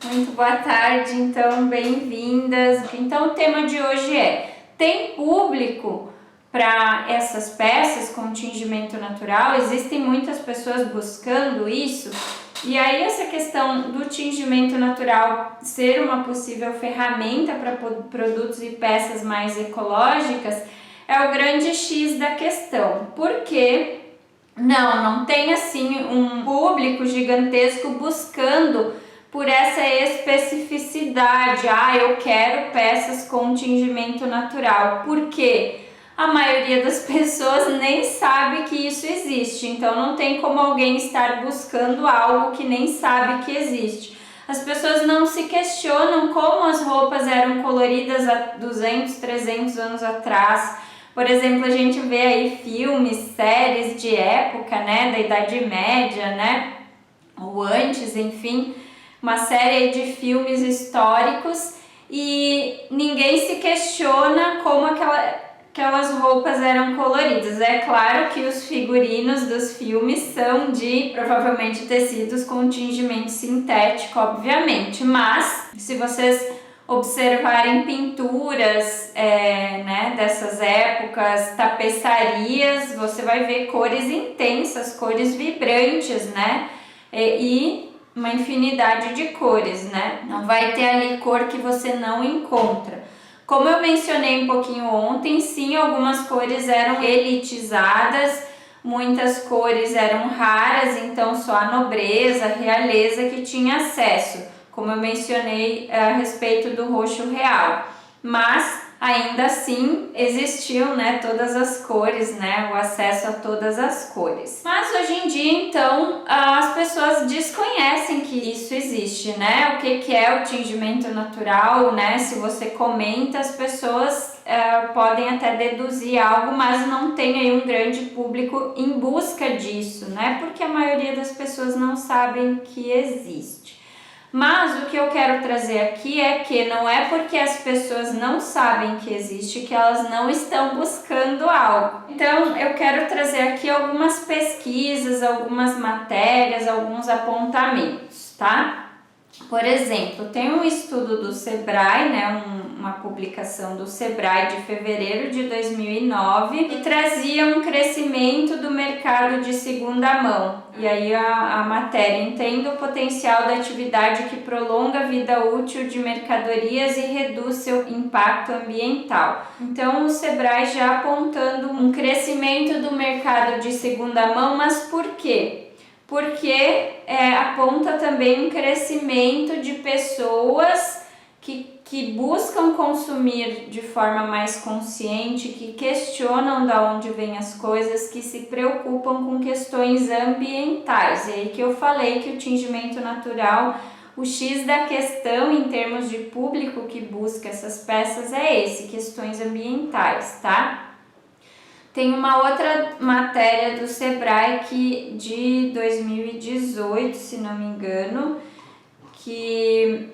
Muito boa tarde, então, bem-vindas. Então, o tema de hoje é: tem público para essas peças com tingimento natural? Existem muitas pessoas buscando isso? E aí, essa questão do tingimento natural ser uma possível ferramenta para produtos e peças mais ecológicas é o grande X da questão. Porque não tem assim um público gigantesco buscando por essa especificidade. Eu quero peças com tingimento natural. Por quê? A maioria das pessoas nem sabe que isso existe, então não tem como alguém estar buscando algo que nem sabe que existe. As pessoas não se questionam como as roupas eram coloridas há 200, 300 anos atrás. Por exemplo, a gente vê aí filmes, séries de época, né, da Idade Média, né, ou antes, enfim, uma série de filmes históricos e ninguém se questiona como aquelas roupas eram coloridas. É claro que os figurinos dos filmes são de, provavelmente, tecidos com tingimento sintético, obviamente, mas se vocês observarem pinturas né, dessas épocas, tapeçarias, você vai ver cores intensas, cores vibrantes, né? E uma infinidade de cores, né? Não vai ter ali cor que você não encontra. Como eu mencionei um pouquinho ontem, sim, algumas cores eram elitizadas, muitas cores eram raras, então só a nobreza, a realeza que tinha acesso, como eu mencionei a respeito do roxo real. Mas ainda assim existiam, né, todas as cores, né, o acesso a todas as cores. Mas hoje em dia, então, as pessoas desconhecem que isso existe, né? O que é o tingimento natural, né? Se você comenta, as pessoas podem até deduzir algo, mas não tem aí um grande público em busca disso, né? Porque a maioria das pessoas não sabem que existe. Mas o que eu quero trazer aqui é que não é porque as pessoas não sabem que existe que elas não estão buscando algo. Então eu quero trazer aqui algumas pesquisas, algumas matérias, alguns apontamentos, tá? Por exemplo, tem um estudo do Sebrae, né, uma publicação do Sebrae de fevereiro de 2009, que trazia um crescimento do mercado de segunda mão. E aí a matéria: entenda o potencial da atividade que prolonga a vida útil de mercadorias e reduz seu impacto ambiental. Então o Sebrae já apontando um crescimento do mercado de segunda mão, mas por quê? Porque aponta também um crescimento de pessoas que buscam consumir de forma mais consciente, que questionam de onde vêm as coisas, que se preocupam com questões ambientais. E aí que eu falei que o tingimento natural, o X da questão em termos de público que busca essas peças é esse, questões ambientais, tá? Tem uma outra matéria do Sebrae de 2018, se não me engano, que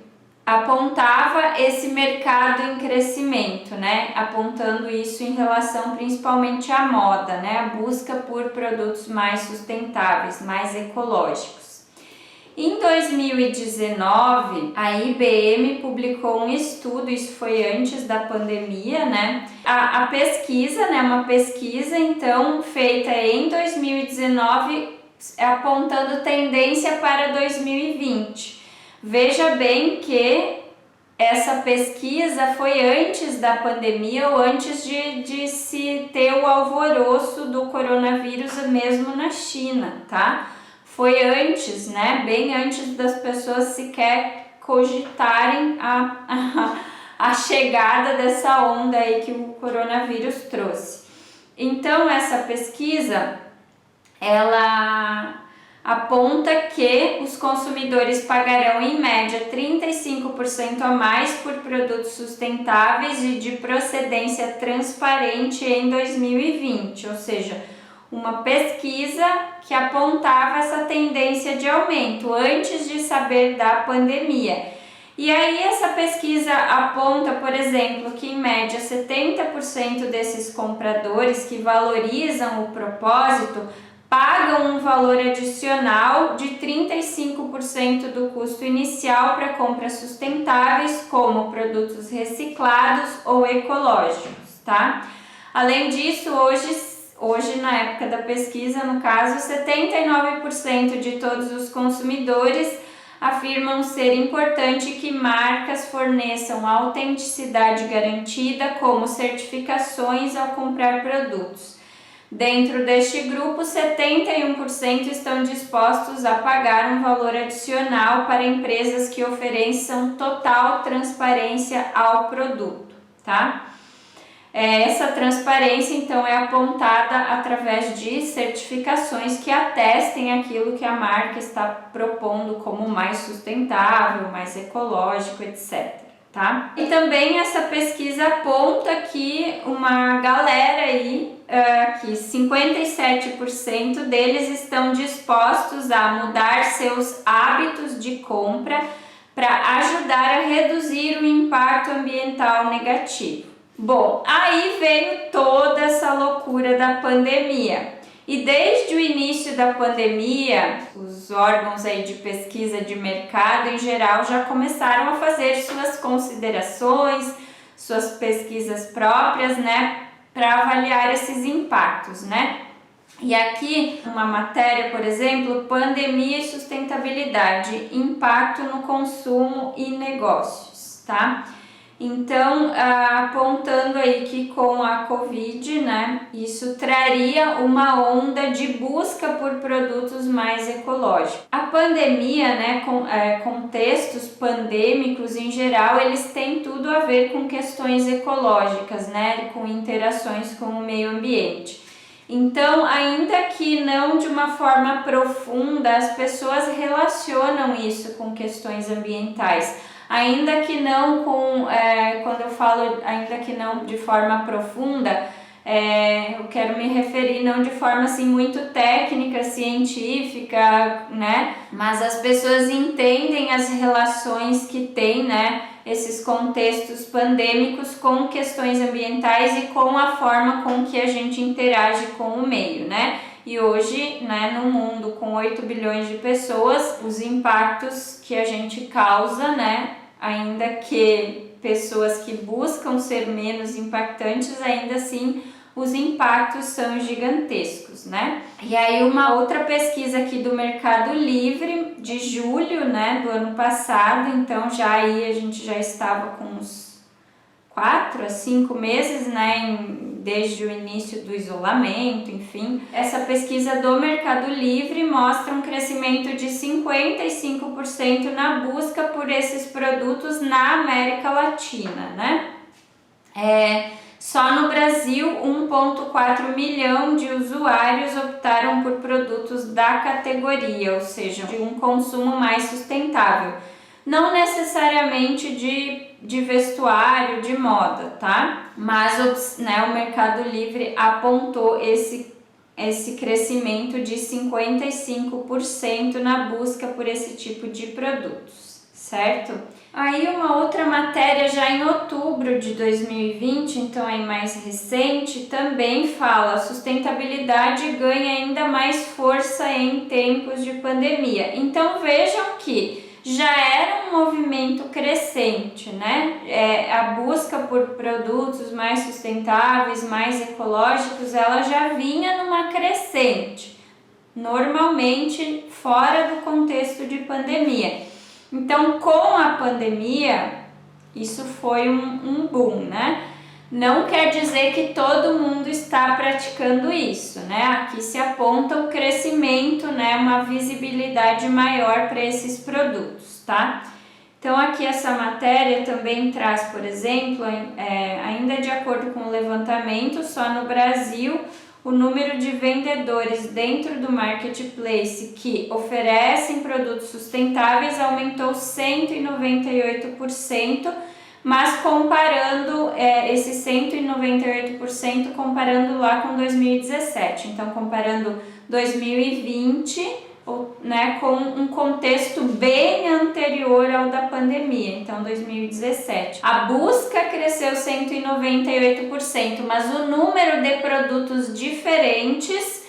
apontava esse mercado em crescimento, né? Apontando isso em relação principalmente à moda, né? A busca por produtos mais sustentáveis, mais ecológicos. Em 2019, a IBM publicou um estudo, isso foi antes da pandemia, né? A pesquisa, né? Uma pesquisa, então, feita em 2019, apontando tendência para 2020. Veja bem que essa pesquisa foi antes da pandemia ou antes de se ter o alvoroço do coronavírus mesmo na China, tá? Foi antes, né? Bem antes das pessoas sequer cogitarem a chegada dessa onda aí que o coronavírus trouxe. Então, essa pesquisa, ela aponta que os consumidores pagarão em média 35% a mais por produtos sustentáveis e de procedência transparente em 2020, ou seja, uma pesquisa que apontava essa tendência de aumento antes de saber da pandemia. E aí essa pesquisa aponta, por exemplo, que em média 70% desses compradores que valorizam o propósito pagam um valor adicional de 35% do custo inicial para compras sustentáveis, como produtos reciclados ou ecológicos, tá? Além disso, hoje na época da pesquisa, no caso, 79% de todos os consumidores afirmam ser importante que marcas forneçam autenticidade garantida, como certificações ao comprar produtos. Dentro deste grupo, 71% estão dispostos a pagar um valor adicional para empresas que ofereçam total transparência ao produto, tá? Essa transparência, então, é apontada através de certificações que atestem aquilo que a marca está propondo como mais sustentável, mais ecológico, etc. Tá? E também essa pesquisa aponta que uma galera aí, que 57% deles estão dispostos a mudar seus hábitos de compra para ajudar a reduzir o impacto ambiental negativo. Bom, aí veio toda essa loucura da pandemia. E desde o início da pandemia, os órgãos aí de pesquisa de mercado em geral já começaram a fazer suas considerações, suas pesquisas próprias, né, para avaliar esses impactos, né? E aqui uma matéria, por exemplo, pandemia e sustentabilidade, impacto no consumo e negócios, tá? Então, apontando aí que com a Covid, né, isso traria uma onda de busca por produtos mais ecológicos. A pandemia, né, contextos pandêmicos em geral, eles têm tudo a ver com questões ecológicas, né, com interações com o meio ambiente. Então, ainda que não de uma forma profunda, as pessoas relacionam isso com questões ambientais. Ainda que não quando eu falo ainda que não de forma profunda, eu quero me referir não de forma assim muito técnica, científica, né? Mas as pessoas entendem as relações que tem, né? Esses contextos pandêmicos com questões ambientais e com a forma com que a gente interage com o meio, né? E hoje, né, no mundo com 8 bilhões de pessoas, os impactos que a gente causa, né, ainda que pessoas que buscam ser menos impactantes, ainda assim os impactos são gigantescos, né? E aí uma outra pesquisa aqui do Mercado Livre, de julho, né, do ano passado, então já aí a gente já estava com uns 4 a 5 meses, né, desde o início do isolamento, enfim. Essa pesquisa do Mercado Livre mostra um crescimento de 55% na busca por esses produtos na América Latina, né? Só no Brasil, 1,4 milhão de usuários optaram por produtos da categoria, ou seja, de um consumo mais sustentável. Não necessariamente de vestuário, de moda, tá? Mas, né, o Mercado Livre apontou esse crescimento de 55% na busca por esse tipo de produtos, certo? Aí uma outra matéria já em outubro de 2020, então aí mais recente, também fala: sustentabilidade ganha ainda mais força em tempos de pandemia. Então vejam que já era um movimento crescente, né? A busca por produtos mais sustentáveis, mais ecológicos, ela já vinha numa crescente, normalmente fora do contexto de pandemia. Então, com a pandemia, isso foi um boom, né? Não quer dizer que todo mundo está praticando isso, né? Aqui se aponta o crescimento, né? Uma visibilidade maior para esses produtos, tá? Então aqui essa matéria também traz, por exemplo, ainda de acordo com o levantamento, só no Brasil o número de vendedores dentro do marketplace que oferecem produtos sustentáveis aumentou 198%, mas comparando esse 198%, comparando lá com 2017, então comparando 2020, né, com um contexto bem anterior ao da pandemia, então 2017. A busca cresceu 198%, mas o número de produtos diferentes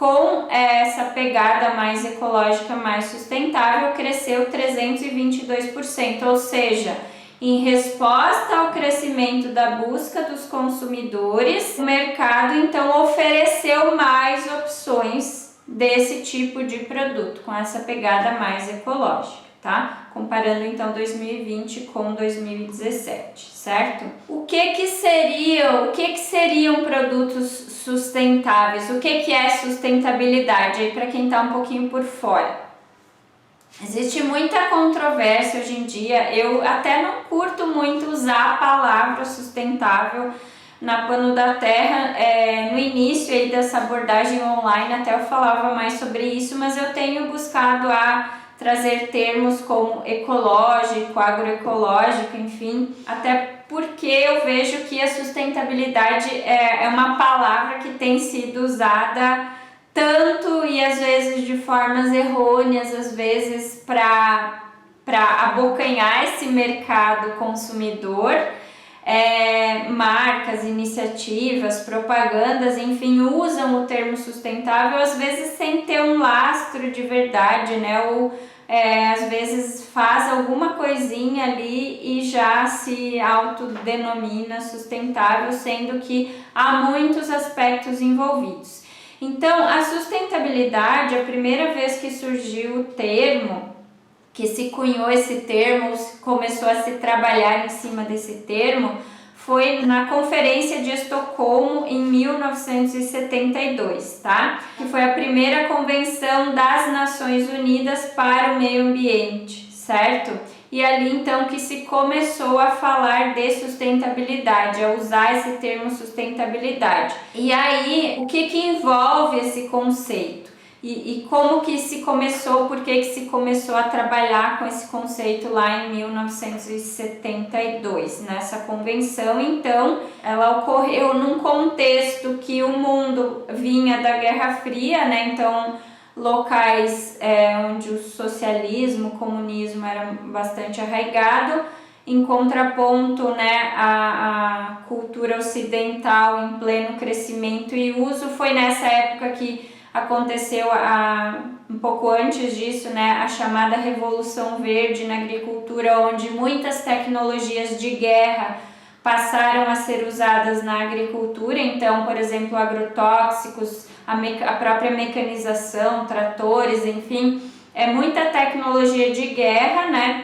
com essa pegada mais ecológica, mais sustentável, cresceu 322%, ou seja, em resposta ao crescimento da busca dos consumidores, o mercado então ofereceu mais opções desse tipo de produto, com essa pegada mais ecológica, tá? Comparando então 2020 com 2017, certo? O que seriam produtos sustentáveis? O que é sustentabilidade? Aí para quem tá um pouquinho por fora. Existe muita controvérsia hoje em dia, eu até não curto muito usar a palavra sustentável na Pano da Terra. No início aí dessa abordagem online até eu falava mais sobre isso, mas eu tenho buscado a trazer termos como ecológico, agroecológico, enfim, até porque eu vejo que a sustentabilidade é uma palavra que tem sido usada tanto e às vezes de formas errôneas, às vezes para abocanhar esse mercado consumidor. Marcas, iniciativas, propagandas, enfim, usam o termo sustentável às vezes sem ter um lastro de verdade, né? Ou às vezes faz alguma coisinha ali e já se autodenomina sustentável, sendo que há muitos aspectos envolvidos. Então, a sustentabilidade, a primeira vez que surgiu o termo, que se cunhou esse termo, começou a se trabalhar em cima desse termo, foi na Conferência de Estocolmo em 1972, tá? Que foi a primeira convenção das Nações Unidas para o Meio Ambiente, certo? E ali então que se começou a falar de sustentabilidade, a usar esse termo sustentabilidade. E aí, o que envolve esse conceito? E como que se começou, por que se começou a trabalhar com esse conceito lá em 1972, nessa convenção. Então, ela ocorreu num contexto que o mundo vinha da Guerra Fria, né? Então, locais onde o socialismo, o comunismo era bastante arraigado, em contraponto, né, a cultura ocidental em pleno crescimento e uso. Foi nessa época que aconteceu, um pouco antes disso, né, a chamada Revolução Verde na agricultura, onde muitas tecnologias de guerra passaram a ser usadas na agricultura. Então, por exemplo, agrotóxicos, a própria mecanização, tratores, enfim, muita tecnologia de guerra, né,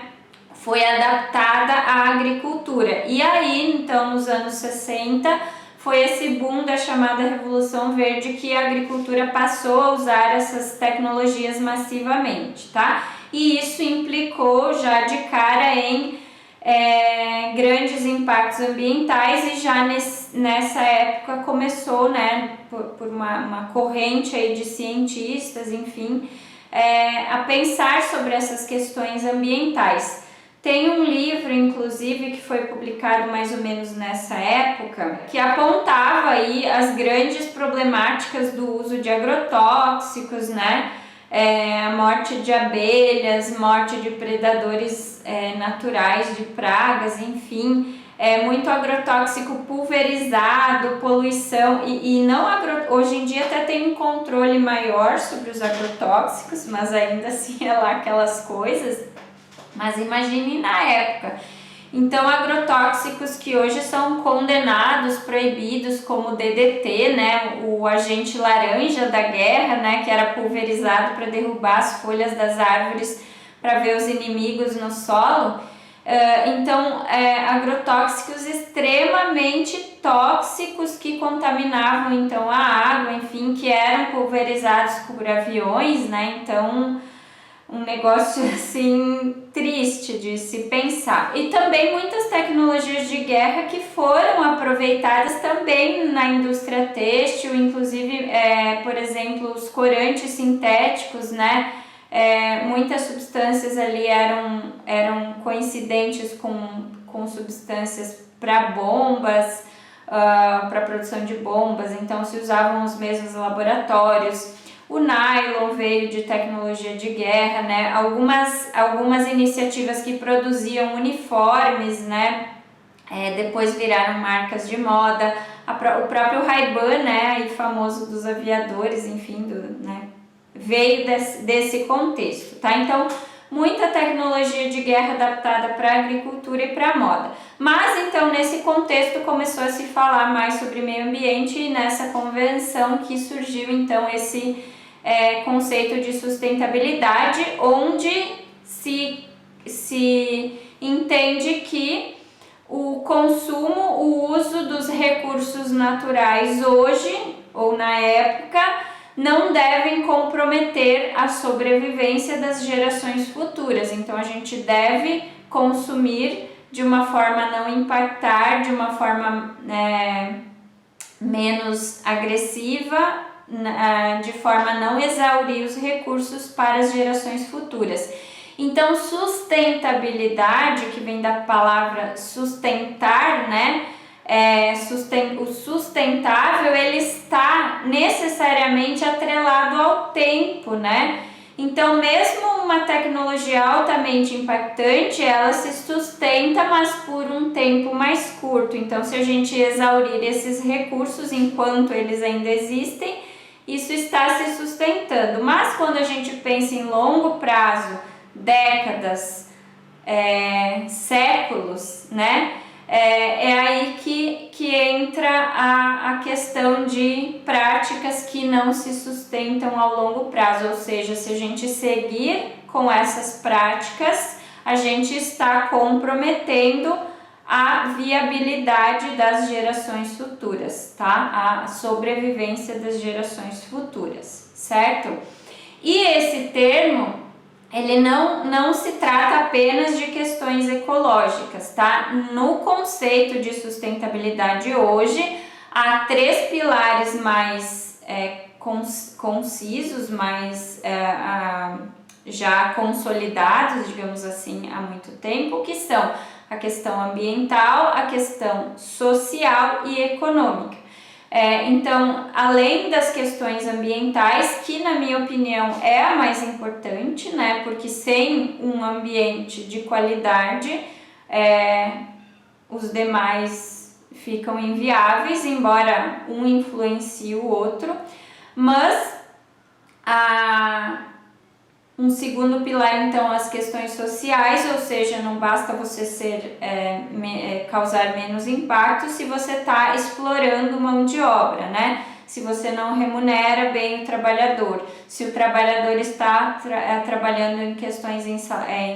foi adaptada à agricultura. E aí, então, nos anos 60, foi esse boom da chamada Revolução Verde que a agricultura passou a usar essas tecnologias massivamente, tá? E isso implicou já de cara em grandes impactos ambientais, e já nessa época começou, né, por uma corrente aí de cientistas, enfim, a pensar sobre essas questões ambientais. Tem um livro, inclusive, que foi publicado mais ou menos nessa época, que apontava aí as grandes problemáticas do uso de agrotóxicos, né? A morte de abelhas, morte de predadores naturais, de pragas, enfim, muito agrotóxico pulverizado, poluição e não hoje em dia até tem um controle maior sobre os agrotóxicos, mas ainda assim é lá aquelas coisas. Mas imagine na época. Então, agrotóxicos que hoje são condenados, proibidos, como o DDT, né, o agente laranja da guerra, né, que era pulverizado para derrubar as folhas das árvores para ver os inimigos no solo. Então, agrotóxicos extremamente tóxicos que contaminavam então a água, enfim, que eram pulverizados por aviões, né? Então, um negócio assim triste de se pensar. E também muitas tecnologias de guerra que foram aproveitadas também na indústria têxtil, inclusive, por exemplo, os corantes sintéticos, né? Muitas substâncias ali eram coincidentes com substâncias para bombas, para produção de bombas, então se usavam os mesmos laboratórios. O nylon veio de tecnologia de guerra, né? Algumas iniciativas que produziam uniformes, né? Depois viraram marcas de moda. O próprio Ray-Ban, né? E famoso dos aviadores, enfim, veio desse contexto, tá? Então, muita tecnologia de guerra adaptada para a agricultura e para a moda. Mas, então, nesse contexto começou a se falar mais sobre meio ambiente e nessa convenção que surgiu, então, esse conceito de sustentabilidade, onde se entende que o consumo, o uso dos recursos naturais hoje ou na época não devem comprometer a sobrevivência das gerações futuras. Então a gente deve consumir de uma forma a não impactar, de uma forma menos agressiva, de forma a não exaurir os recursos para as gerações futuras. Então, sustentabilidade, que vem da palavra sustentar, né? O sustentável, ele está necessariamente atrelado ao tempo, né? Então, mesmo uma tecnologia altamente impactante, ela se sustenta, mas por um tempo mais curto. Então, se a gente exaurir esses recursos enquanto eles ainda existem, isso está se sustentando. Mas quando a gente pensa em longo prazo, décadas, séculos, né? É aí que entra a questão de práticas que não se sustentam ao longo prazo, ou seja, se a gente seguir com essas práticas, a gente está comprometendo a viabilidade das gerações futuras, tá? A sobrevivência das gerações futuras, certo? E esse termo, ele não se trata apenas de questões ecológicas, tá? No conceito de sustentabilidade hoje, há 3 pilares mais concisos, mais já consolidados, digamos assim, há muito tempo, que são a questão ambiental, a questão social e econômica. Então, além das questões ambientais, que na minha opinião é a mais importante, né? Porque sem um ambiente de qualidade, os demais ficam inviáveis, embora um influencie o outro. Mas um segundo pilar, então, as questões sociais, ou seja, não basta você causar menos impacto se você está explorando mão de obra, né? Se você não remunera bem o trabalhador, se o trabalhador está trabalhando em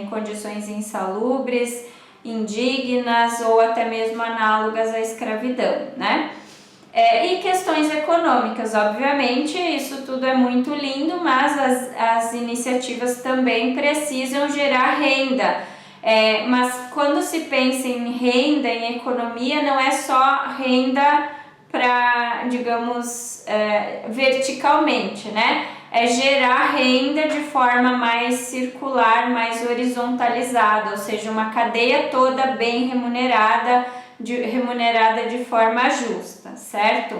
condições insalubres, indignas ou até mesmo análogas à escravidão, né? E questões econômicas, obviamente, isso tudo é muito lindo, mas as iniciativas também precisam gerar renda. Mas quando se pensa em renda, em economia, não é só renda para, digamos, verticalmente, né? É gerar renda de forma mais circular, mais horizontalizada, ou seja, uma cadeia toda bem remunerada de forma justa, certo?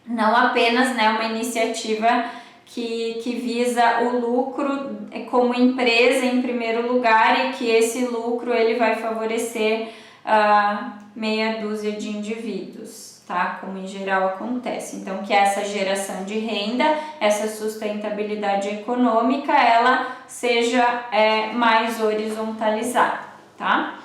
Não apenas, né, uma iniciativa que visa o lucro como empresa em primeiro lugar e que esse lucro ele vai favorecer meia dúzia de indivíduos, tá? Como em geral acontece. Então, que essa geração de renda, essa sustentabilidade econômica, ela seja mais horizontalizada, tá?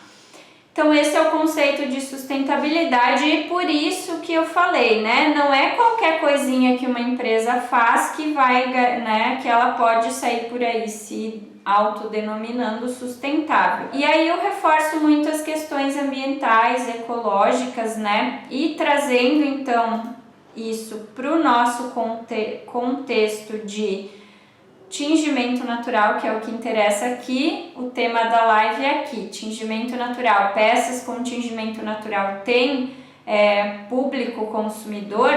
Então, esse é o conceito de sustentabilidade e por isso que eu falei, né? Não é qualquer coisinha que uma empresa faz que que ela pode sair por aí se autodenominando sustentável. E aí eu reforço muito as questões ambientais, ecológicas, né? E trazendo então isso para o nosso contexto de tingimento natural, que é o que interessa aqui, o tema da live é aqui, tingimento natural, peças com tingimento natural tem público consumidor,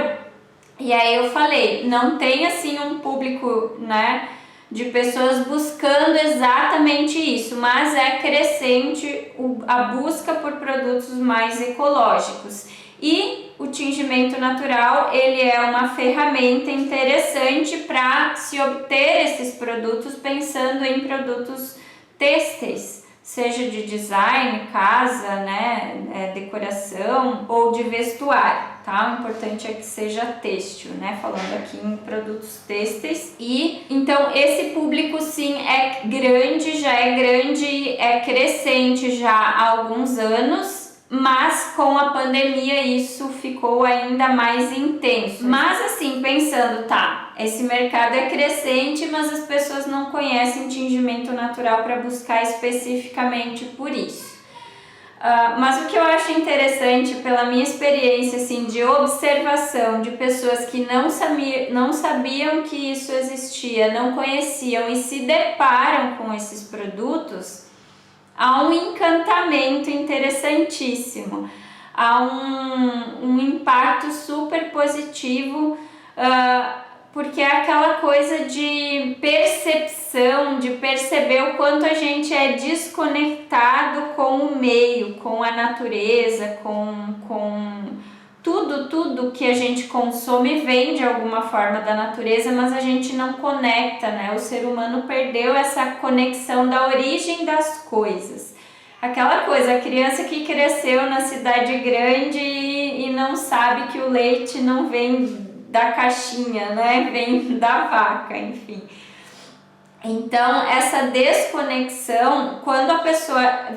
e aí eu falei, não tem assim um público, né, de pessoas buscando exatamente isso, mas é crescente a busca por produtos mais ecológicos. E o tingimento natural, ele é uma ferramenta interessante para se obter esses produtos pensando em produtos têxteis, seja de design, casa, né, decoração ou de vestuário, tá? O importante é que seja têxtil, né? Falando aqui em produtos têxteis. E então esse público sim é grande, é crescente já há alguns anos. Mas com a pandemia isso ficou ainda mais intenso. Mas assim, pensando, tá, esse mercado é crescente, mas as pessoas não conhecem tingimento natural para buscar especificamente por isso. Mas o que eu acho interessante, pela minha experiência assim, de observação de pessoas que não sabiam que isso existia, não conheciam e se deparam com esses produtos, há um encantamento interessantíssimo, há um impacto super positivo, porque é aquela coisa de percepção, de perceber o quanto a gente é desconectado com o meio, com a natureza, com tudo que a gente consome vem de alguma forma da natureza, mas a gente não conecta, né? O ser humano perdeu essa conexão da origem das coisas. Aquela coisa, a criança que cresceu na cidade grande e não sabe que o leite não vem da caixinha, né? Vem da vaca, enfim. Então, essa desconexão, quando a pessoa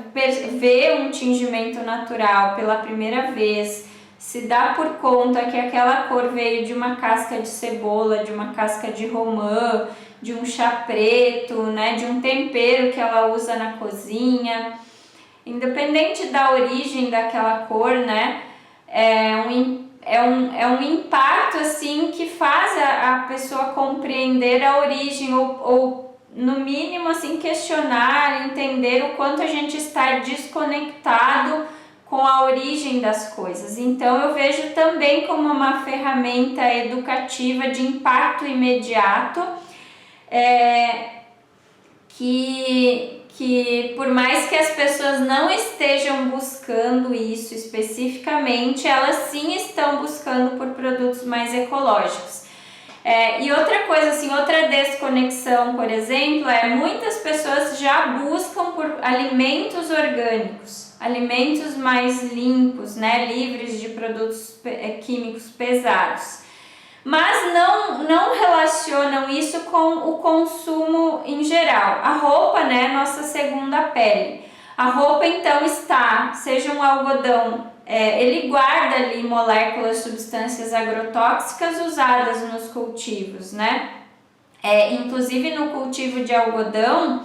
vê um tingimento natural pela primeira vez, se dá por conta que aquela cor veio de uma casca de cebola, de uma casca de romã, de um chá preto, né, de um tempero que ela usa na cozinha, independente da origem daquela cor, né, é um impacto assim que faz a pessoa compreender a origem ou no mínimo assim questionar, entender o quanto a gente está desconectado com a origem das coisas. Então eu vejo também como uma ferramenta educativa de impacto imediato, que por mais que as pessoas não estejam buscando isso especificamente, elas sim estão buscando por produtos mais ecológicos. E outra coisa, assim, outra desconexão, por exemplo, muitas pessoas já buscam por alimentos orgânicos, alimentos mais limpos, né, livres de produtos químicos pesados. Mas não relacionam isso com o consumo em geral. A roupa, né, nossa segunda pele. A roupa então seja um algodão, ele guarda ali moléculas, substâncias agrotóxicas usadas nos cultivos, né? Inclusive no cultivo de algodão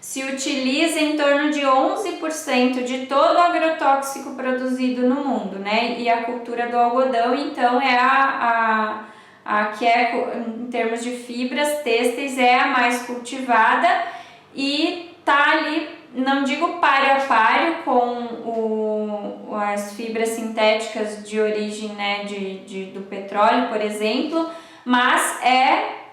se utiliza em torno de 11% de todo o agrotóxico produzido no mundo, né? E a cultura do algodão, então, é a que em termos de fibras têxteis, é a mais cultivada e tá ali, não digo páreo a páreo com as fibras sintéticas de origem, né, do petróleo, por exemplo, mas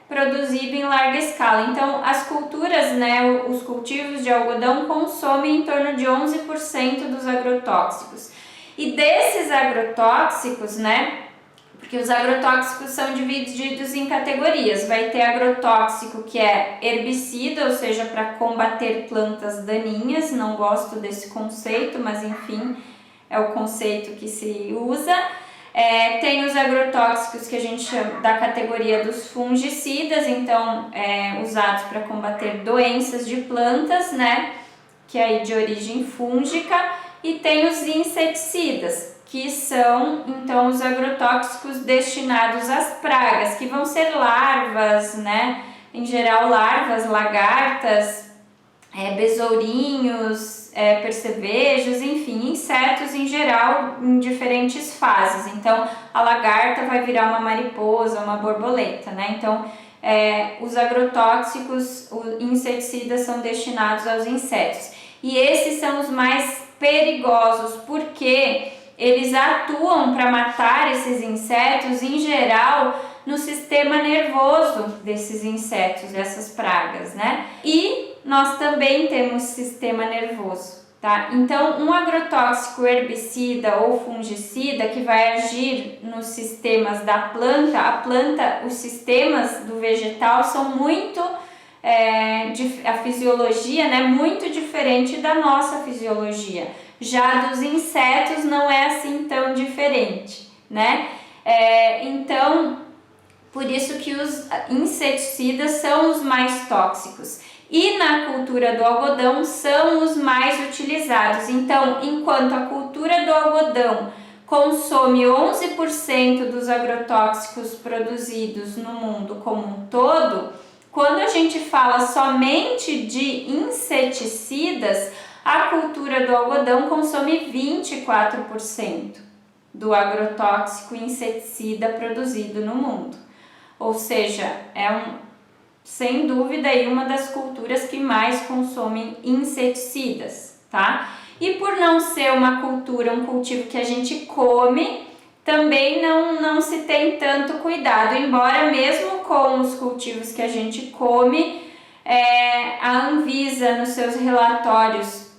produzido em larga escala. Então, as culturas, né, os cultivos de algodão consomem em torno de 11% dos agrotóxicos. E desses agrotóxicos, né, porque os agrotóxicos são divididos em categorias. Vai ter agrotóxico que é herbicida, ou seja, para combater plantas daninhas. Não gosto desse conceito, mas enfim, é o conceito que se usa. Tem os agrotóxicos que a gente chama da categoria dos fungicidas, então usados para combater doenças de plantas, né, que é aí de origem fúngica, e tem os inseticidas, que são então os agrotóxicos destinados às pragas, que vão ser larvas, né, em geral larvas, lagartas, besourinhos, percevejos, enfim, insetos em geral em diferentes fases. Então a lagarta vai virar uma mariposa, uma borboleta, né? Então os agrotóxicos, os inseticidas são destinados aos insetos. E esses são os mais perigosos, porque eles atuam para matar esses insetos, em geral, no sistema nervoso desses insetos, dessas pragas, né? E nós também temos sistema nervoso, tá? Então, um agrotóxico herbicida ou fungicida que vai agir nos sistemas da planta, os sistemas do vegetal são muito a fisiologia, né, muito diferente da nossa fisiologia. Já dos insetos não é assim tão diferente, né? Então, por isso que os inseticidas são os mais tóxicos. E na cultura do algodão são os mais utilizados. Então, enquanto a cultura do algodão consome 11% dos agrotóxicos produzidos no mundo como um todo, quando a gente fala somente de inseticidas, a cultura do algodão consome 24% do agrotóxico inseticida produzido no mundo. Ou seja, sem dúvida uma das culturas que mais consomem inseticidas, tá? E por não ser uma cultura, um cultivo que a gente come, também não se tem tanto cuidado, embora mesmo com os cultivos que a gente come, a Anvisa nos seus relatórios,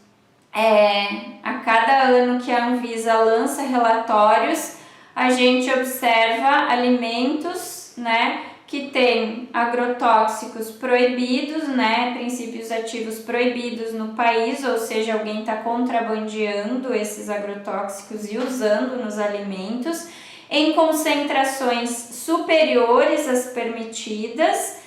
a cada ano que a Anvisa lança relatórios, a gente observa alimentos, né, que tem agrotóxicos proibidos, né, princípios ativos proibidos no país, ou seja, alguém está contrabandeando esses agrotóxicos e usando nos alimentos em concentrações superiores às permitidas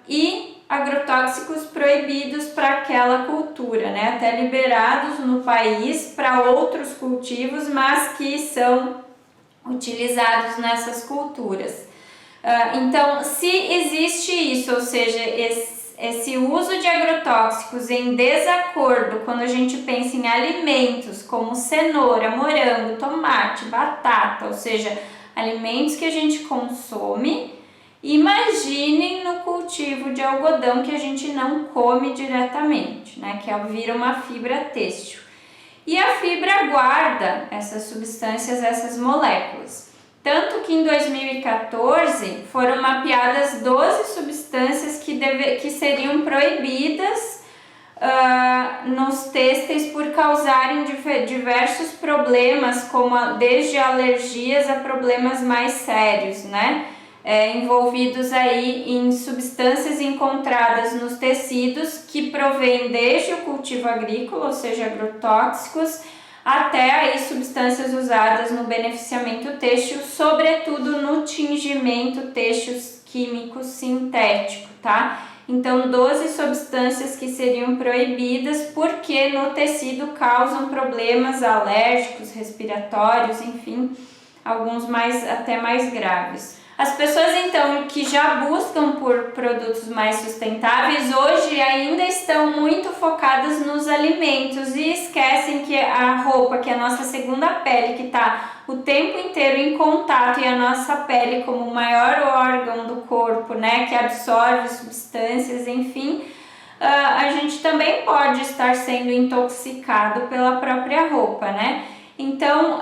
e agrotóxicos proibidos para aquela cultura, né, até liberados no país para outros cultivos, mas que são utilizados nessas culturas. Então, se existe isso, ou seja, esse uso de agrotóxicos em desacordo quando a gente pensa em alimentos como cenoura, morango, tomate, batata, ou seja, alimentos que a gente consome, imaginem no cultivo de algodão que a gente não come diretamente, né, que vira uma fibra têxtil. E a fibra guarda essas substâncias, essas moléculas. Tanto que em 2014 foram mapeadas 12 substâncias que seriam proibidas nos têxteis por causarem diversos problemas, desde alergias a problemas mais sérios, né? Envolvidos aí em substâncias encontradas nos tecidos que provêm desde o cultivo agrícola, ou seja, agrotóxicos, até aí substâncias usadas no beneficiamento têxtil, sobretudo no tingimento têxtil químico sintético, tá? Então, 12 substâncias que seriam proibidas porque no tecido causam problemas alérgicos, respiratórios, enfim, alguns até mais graves. As pessoas, então, que já buscam por produtos mais sustentáveis, hoje ainda estão muito focadas nos alimentos e esquecem que a roupa, que é a nossa segunda pele, que está o tempo inteiro em contato, e a nossa pele como o maior órgão do corpo, né, que absorve substâncias, enfim, a gente também pode estar sendo intoxicado pela própria roupa, né? Então,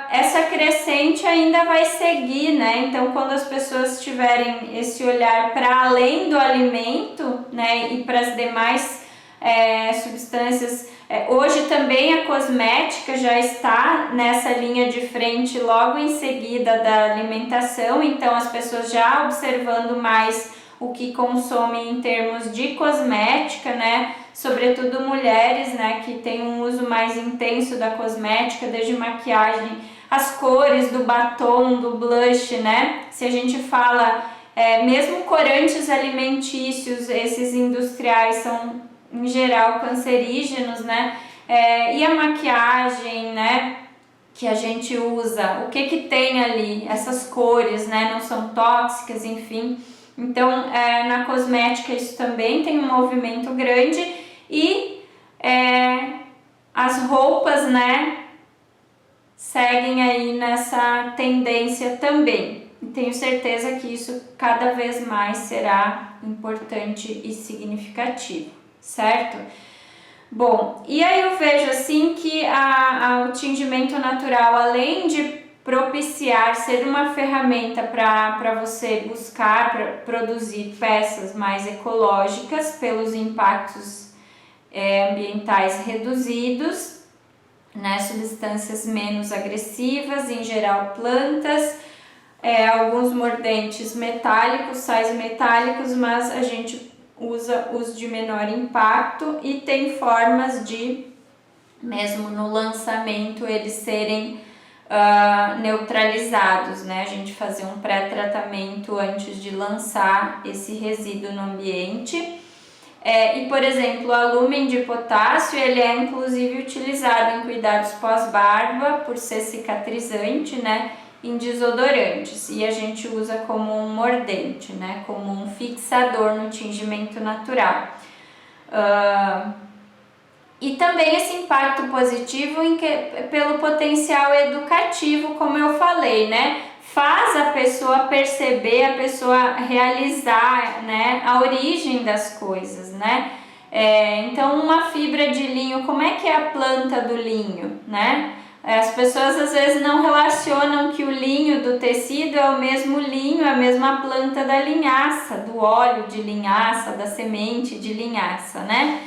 essa crescente ainda vai seguir, né? Então, quando as pessoas tiverem esse olhar para além do alimento, né, e para as demais substâncias, hoje também a cosmética já está nessa linha de frente logo em seguida da alimentação, então as pessoas já observando mais o que consomem em termos de cosmética, né? Sobretudo mulheres, né, que têm um uso mais intenso da cosmética, desde maquiagem, as cores do batom, do blush, né? Se a gente fala, mesmo corantes alimentícios, esses industriais são em geral cancerígenos, né? E a maquiagem, né, que a gente usa, o que tem ali, essas cores, né, não são tóxicas, enfim. Então, na cosmética isso também tem um movimento grande e as roupas, né, seguem aí nessa tendência também. E tenho certeza que isso cada vez mais será importante e significativo, certo? Bom, e aí eu vejo assim que o tingimento natural, além de propiciar, ser uma ferramenta para você buscar, para produzir peças mais ecológicas pelos impactos ambientais reduzidos, né, substâncias menos agressivas, em geral plantas, alguns mordentes metálicos, sais metálicos, mas a gente usa os de menor impacto e tem formas de, mesmo no lançamento, eles serem neutralizados, né? A gente fazer um pré-tratamento antes de lançar esse resíduo no ambiente. E, por exemplo, o alúmen de potássio, ele é inclusive utilizado em cuidados pós-barba por ser cicatrizante, né? Em desodorantes, e a gente usa como um mordente, né? Como um fixador no tingimento natural. E também esse impacto positivo pelo potencial educativo, como eu falei, né? Faz a pessoa perceber, a pessoa realizar, né, a origem das coisas, né? Então, uma fibra de linho, como é que é a planta do linho, né? As pessoas às vezes não relacionam que o linho do tecido é o mesmo linho, a mesma planta da linhaça, do óleo de linhaça, da semente de linhaça, né?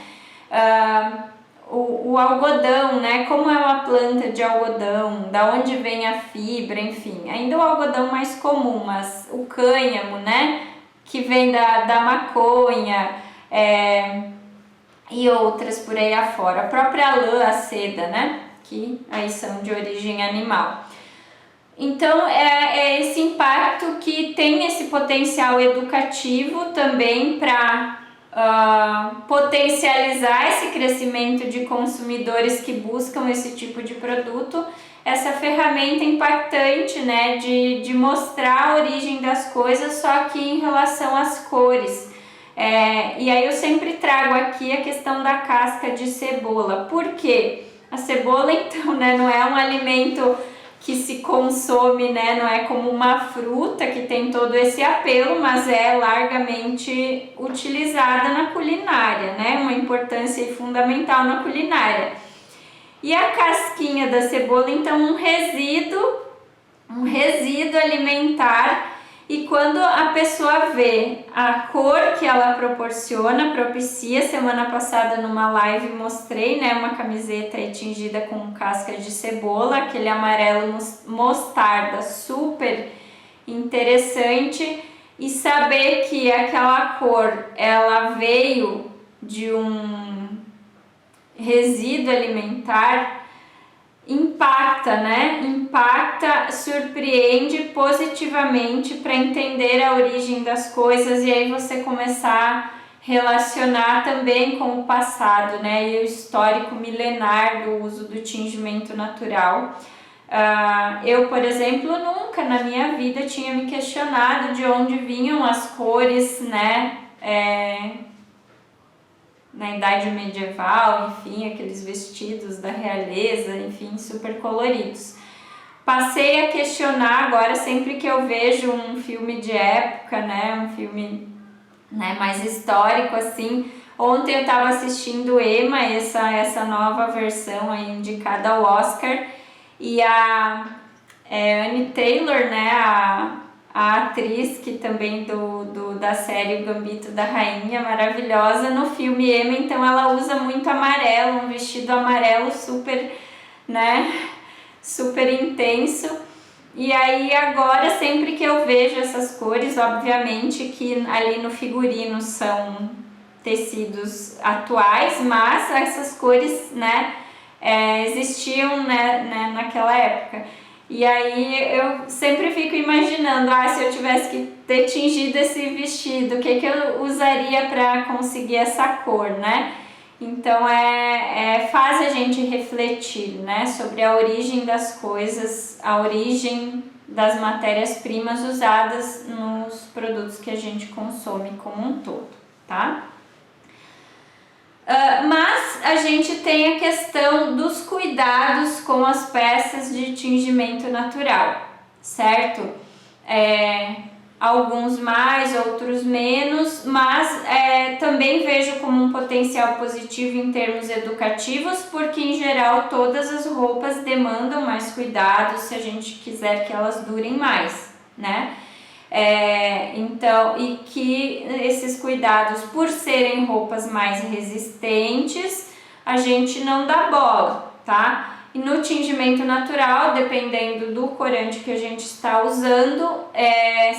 O algodão, né? Como é uma planta de algodão, da onde vem a fibra, enfim. Ainda o algodão mais comum, mas o cânhamo, né? Que vem da maconha, e outras por aí afora. A própria lã, a seda, né? Que aí são de origem animal. Então, é esse impacto que tem esse potencial educativo também para potencializar esse crescimento de consumidores que buscam esse tipo de produto, essa ferramenta impactante, né, de mostrar a origem das coisas, só que em relação às cores. E aí eu sempre trago aqui a questão da casca de cebola. Por quê? A cebola, então, né, não é um alimento que se consome, né, não é como uma fruta que tem todo esse apelo, mas é largamente utilizada na culinária, né, uma importância fundamental na culinária. E a casquinha da cebola, então, um resíduo alimentar. E quando a pessoa vê a cor que ela propicia, semana passada numa live mostrei, né, uma camiseta aí tingida com casca de cebola, aquele amarelo mostarda, super interessante, e saber que aquela cor, ela veio de um resíduo alimentar, impacta, né? Impacta, surpreende positivamente para entender a origem das coisas e aí você começar a relacionar também com o passado, né? E o histórico milenar do uso do tingimento natural. Eu, por exemplo, nunca na minha vida tinha me questionado de onde vinham as cores, né? Na idade medieval, enfim, aqueles vestidos da realeza, enfim, super coloridos. Passei a questionar agora sempre que eu vejo um filme de época, né, um filme, né, mais histórico assim. Ontem eu estava assistindo Emma, essa nova versão aí indicada ao Oscar, e a Anne Taylor, né, a atriz que também da série O Gambito da Rainha, maravilhosa, no filme Emma, então ela usa muito amarelo, um vestido amarelo super, né, super intenso. E aí agora, sempre que eu vejo essas cores, obviamente que ali no figurino são tecidos atuais, mas essas cores, né, existiam, né, naquela época. E aí eu sempre fico imaginando, se eu tivesse que ter tingido esse vestido, o que eu usaria para conseguir essa cor, né? Então faz a gente refletir, né, sobre a origem das coisas, a origem das matérias-primas usadas nos produtos que a gente consome como um todo, tá? Mas a gente tem a questão dos cuidados com as peças de tingimento natural, certo? Alguns mais, outros menos, mas também vejo como um potencial positivo em termos educativos, porque em geral todas as roupas demandam mais cuidados se a gente quiser que elas durem mais, né? Então, e que esses cuidados, por serem roupas mais resistentes, a gente não dá bola, tá? E no no tingimento natural, dependendo do corante que a gente está usando,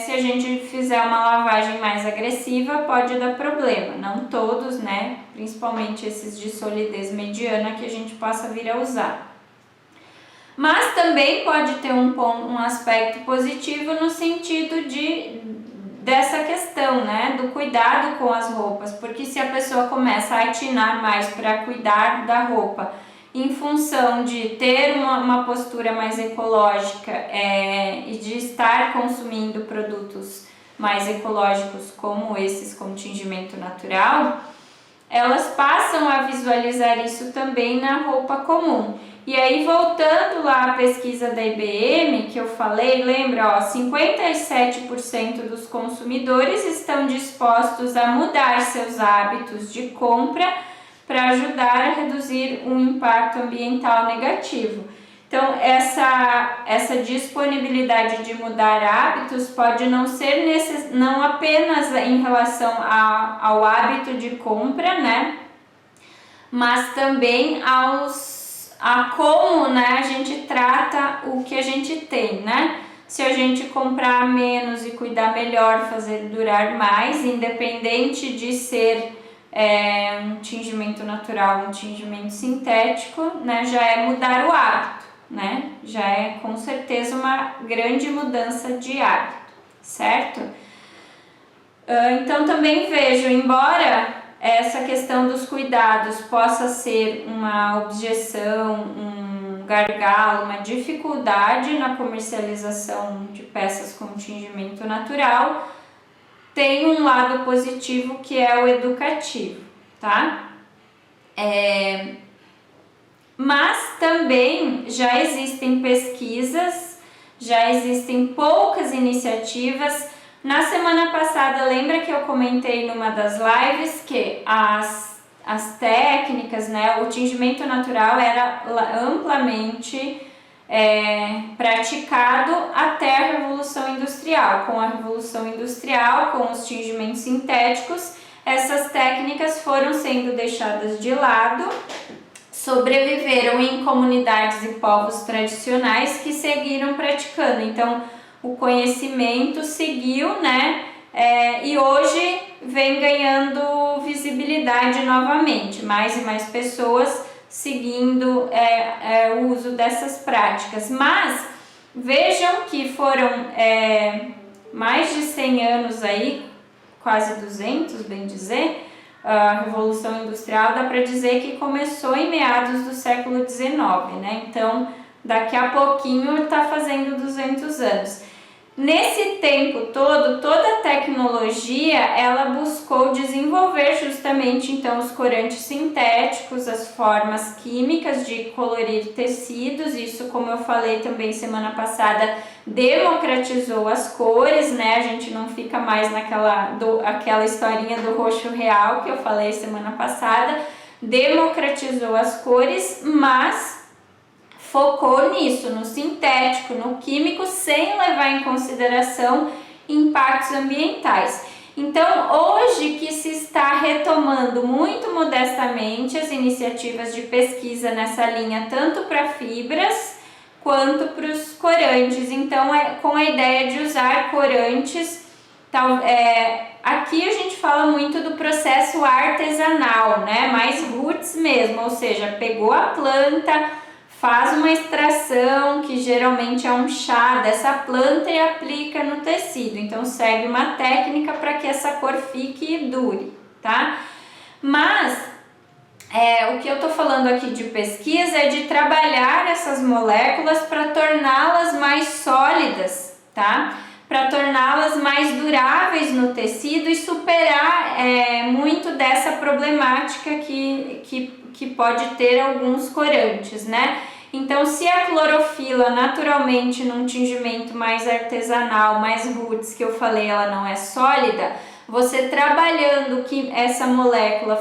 se a gente fizer uma lavagem mais agressiva, pode dar problema. Não todos, né? Principalmente esses de solidez mediana que a gente possa vir a usar. Mas também pode ter um aspecto positivo no sentido dessa questão, né, do cuidado com as roupas, porque se a pessoa começa a atinar mais para cuidar da roupa, em função de ter uma postura mais ecológica e de estar consumindo produtos mais ecológicos como esses com tingimento natural, elas passam a visualizar isso também na roupa comum. E aí, voltando lá à pesquisa da IBM que eu falei, lembra, ó, 57% dos consumidores estão dispostos a mudar seus hábitos de compra para ajudar a reduzir um impacto ambiental negativo. Então, essa disponibilidade de mudar hábitos pode não ser não apenas em relação ao hábito de compra, né? Mas também a como, né, a gente trata o que a gente tem, né? Se a gente comprar menos e cuidar melhor, fazer durar mais, independente de ser um tingimento natural, um tingimento sintético, né, já é mudar o hábito, né? Já é com certeza uma grande mudança de hábito, certo? Então também vejo, embora essa questão dos cuidados possa ser uma objeção, um gargalo, uma dificuldade na comercialização de peças com tingimento natural, tem um lado positivo que é o educativo, tá? Mas também já existem pesquisas, já existem poucas iniciativas. Na semana passada, lembra que eu comentei numa das lives que as técnicas, né, o tingimento natural era amplamente praticado até a Revolução Industrial. Com a Revolução Industrial, com os tingimentos sintéticos, essas técnicas foram sendo deixadas de lado, sobreviveram em comunidades e povos tradicionais que seguiram praticando. Então, o conhecimento seguiu, né? E hoje vem ganhando visibilidade novamente, mais e mais pessoas seguindo o uso dessas práticas. Mas vejam que foram mais de 100 anos aí, quase 200, bem dizer. A Revolução Industrial dá para dizer que começou em meados do século XIX, né? Então, daqui a pouquinho está fazendo 200 anos. Nesse tempo todo, toda a tecnologia, ela buscou desenvolver justamente então os corantes sintéticos, as formas químicas de colorir tecidos. Isso, como eu falei também semana passada, democratizou as cores, né? A gente não fica mais aquela historinha do roxo real que eu falei semana passada. Democratizou as cores, mas focou nisso, no sintético, no químico, sem levar em consideração impactos ambientais. Então, hoje que se está retomando muito modestamente as iniciativas de pesquisa nessa linha, tanto para fibras quanto para os corantes. Então, com a ideia de usar corantes, aqui a gente fala muito do processo artesanal, né? Mais roots mesmo, ou seja, pegou a planta, faz uma extração, que geralmente é um chá dessa planta, e aplica no tecido. Então, segue uma técnica para que essa cor fique e dure, tá? Mas, o que eu tô falando aqui de pesquisa é de trabalhar essas moléculas para torná-las mais sólidas, tá? Para torná-las mais duráveis no tecido e superar muito dessa problemática que pode ter alguns corantes, né? Então, se a clorofila naturalmente num tingimento mais artesanal, mais roots, que eu falei, ela não é sólida, você trabalhando essa molécula,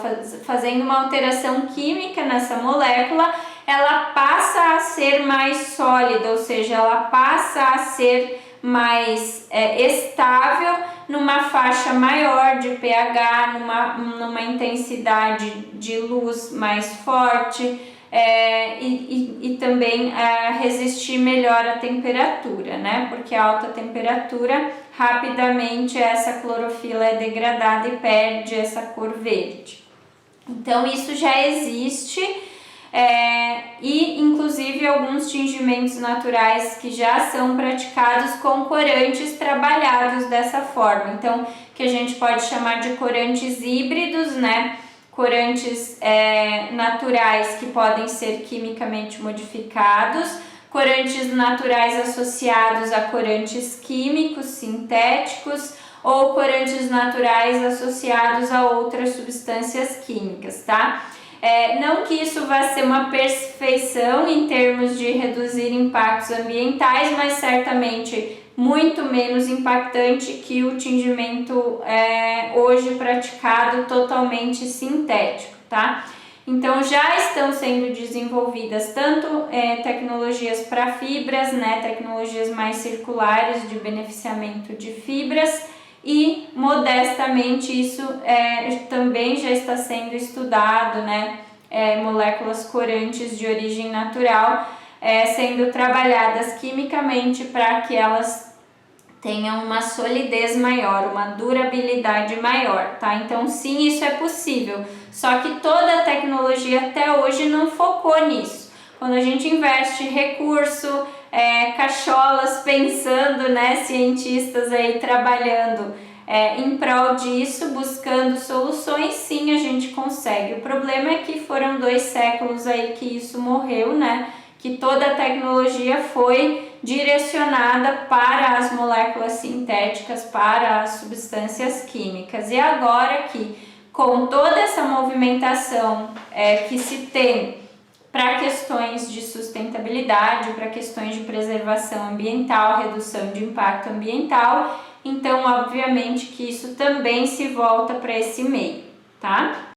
fazendo uma alteração química nessa molécula, ela passa a ser mais sólida, ou seja, ela passa a ser mais estável numa faixa maior de pH, numa intensidade de luz mais forte, e também resistir melhor à temperatura, né? Porque a alta temperatura, rapidamente essa clorofila é degradada e perde essa cor verde. Então isso já existe, e inclusive alguns tingimentos naturais que já são praticados com corantes trabalhados dessa forma. Então, que a gente pode chamar de corantes híbridos, né? Corantes naturais que podem ser quimicamente modificados, corantes naturais associados a corantes químicos sintéticos ou corantes naturais associados a outras substâncias químicas, tá? Não que isso vá ser uma perfeição em termos de reduzir impactos ambientais, mas certamente muito menos impactante que o tingimento hoje praticado totalmente sintético, tá? Então já estão sendo desenvolvidas tanto tecnologias para fibras, né, tecnologias mais circulares de beneficiamento de fibras, e modestamente isso também já está sendo estudado, né, moléculas corantes de origem natural sendo trabalhadas quimicamente para que elas tenham uma solidez maior, uma durabilidade maior, tá? Então sim, isso é possível, só que toda a tecnologia até hoje não focou nisso. Quando a gente investe recurso, cacholas pensando, né, cientistas aí trabalhando em prol disso, buscando soluções, sim, a gente consegue. O problema é que foram 2 séculos aí que isso morreu, né, que toda a tecnologia foi direcionada para as moléculas sintéticas, para as substâncias químicas. E agora que, com toda essa movimentação que se tem para questões de sustentabilidade, para questões de preservação ambiental, redução de impacto ambiental, então obviamente que isso também se volta para esse meio, tá?